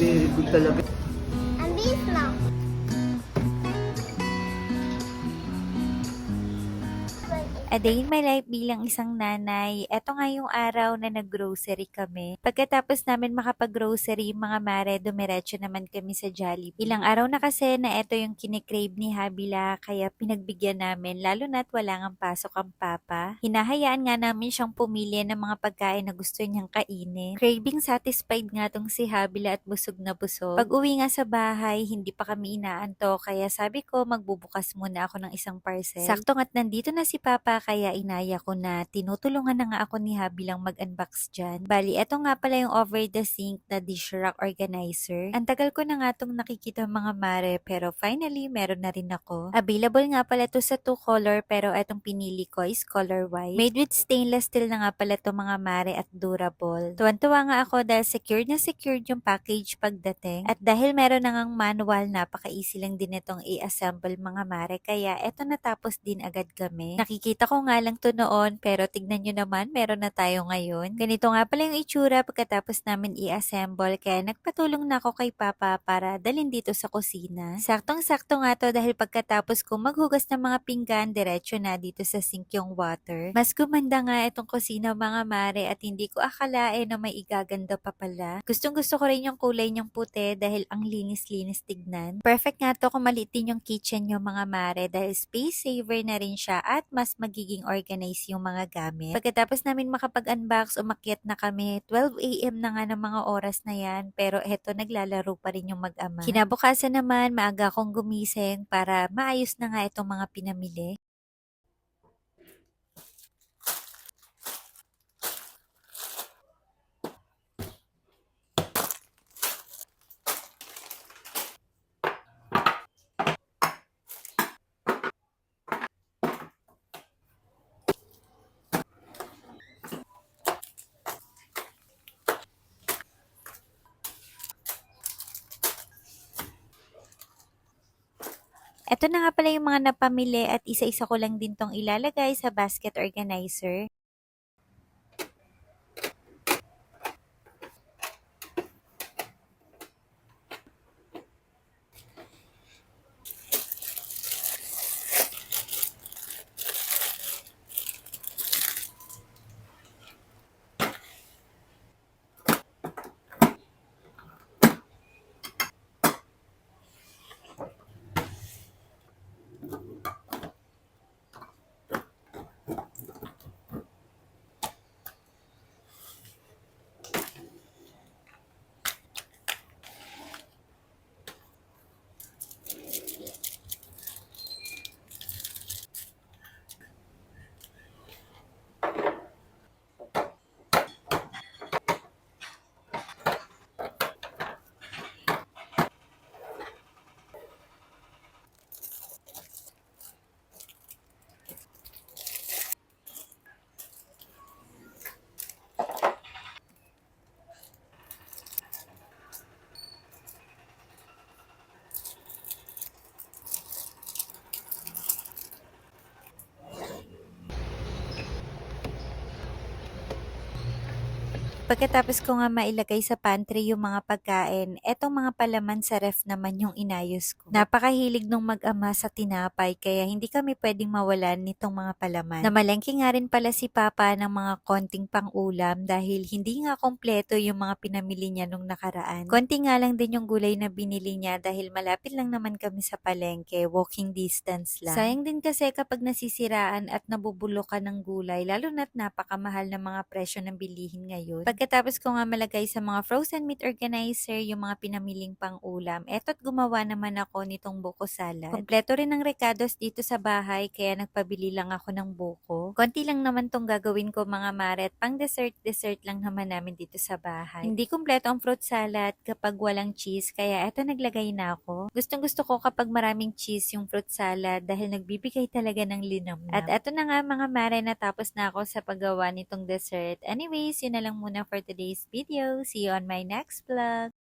Very good talaga. Ang bilis lang. A day in my life bilang isang nanay, eto nga yung araw na nag-grocery kami. Pagkatapos namin makapag-grocery, mga mare, dumiretso naman kami sa Jollibee. Ilang araw na kasi na eto yung kinikrave ni Habila, kaya pinagbigyan namin, lalo na't wala ngang pasok ang papa. Hinahayaan nga namin siyang pumili ng mga pagkain na gusto niyang kainin. Craving satisfied nga tong si Habila at busog na busog. Pag uwi nga sa bahay, hindi pa kami inaanto, kaya sabi ko magbubukas muna ako ng isang parcel. Sakto nga't nandito na si papa, kaya inaya ko na tinutulungan na nga ako ni Habi lang mag-unbox dyan. Bali, eto nga pala yung over the sink na dish rack organizer. Ang tagal ko na nga itong nakikita mga mare, pero finally meron na rin ako. Available nga pala to sa 2 color, pero etong pinili ko is color white. Made with stainless steel na nga pala to mga mare at durable. Tuwan-tuwa nga ako dahil secured na secured yung package pagdating. At dahil meron na ngang manual, napaka-easy lang din itong i-assemble mga mare, kaya eto natapos din agad kami. Nakikita ko nga lang to noon, pero tignan nyo naman, meron na tayo ngayon. Ganito nga pala yung itsura pagkatapos namin i-assemble, kaya nagpatulong na ako kay Papa para dalhin dito sa kusina. Saktong-sakto nga to dahil pagkatapos ko maghugas ng mga pinggan, diretso na dito sa sink yung water. Mas gumanda nga itong kusina mga mare at hindi ko akalain na may igaganda pa pala. Gustong-gusto ko rin yung kulay niyang puti dahil ang linis-linis tignan. Perfect nga to kung maliit din yung kitchen nyo mga mare dahil space saver na rin siya at mas magiging organized yung mga gamit. Pagkatapos namin makapag-unbox, umakyat na kami. 12 AM na nga ng mga oras na yan, pero eto naglalaro pa rin yung mag-ama. Kinabukasan naman, maaga akong gumising para maayos na nga itong mga pinamili. Eto na nga pala yung mga napamili at isa-isa ko lang din tong ilalagay sa basket organizer. Pagkatapos ko nga mailagay sa pantry yung mga pagkain, etong mga palaman sa ref naman yung inayos ko. Napakahilig nung mag-ama sa tinapay kaya hindi kami pwedeng mawalan nitong mga palaman. Namalengke nga rin pala si Papa ng mga konting pang-ulam dahil hindi nga kompleto yung mga pinamili niya nung nakaraan. Konti nga lang din yung gulay na binili niya dahil malapit lang naman kami sa palengke, walking distance lang. Sayang din kasi kapag nasisiraan at nabubulok ka ng gulay, lalo na't napakamahal ng mga presyo ng bilihin ngayon. Pagkatapos ko nga malagay sa mga frozen meat organizer yung mga pinamiling pang-ulam, eto't gumawa naman ako nitong buko salad. Kompleto rin ng recados dito sa bahay kaya nagpabili lang ako ng buko. Konti lang naman tong gagawin ko mga mare at pang dessert lang naman namin dito sa bahay. Hindi kompleto ang fruit salad kapag walang cheese kaya eto naglagay na ako. Gustong gusto ko kapag maraming cheese yung fruit salad dahil nagbibigay talaga ng linamnam. At eto na nga mga mare, natapos na ako sa paggawa nitong dessert. Anyways, yun na lang muna for today's video. See you on my next vlog.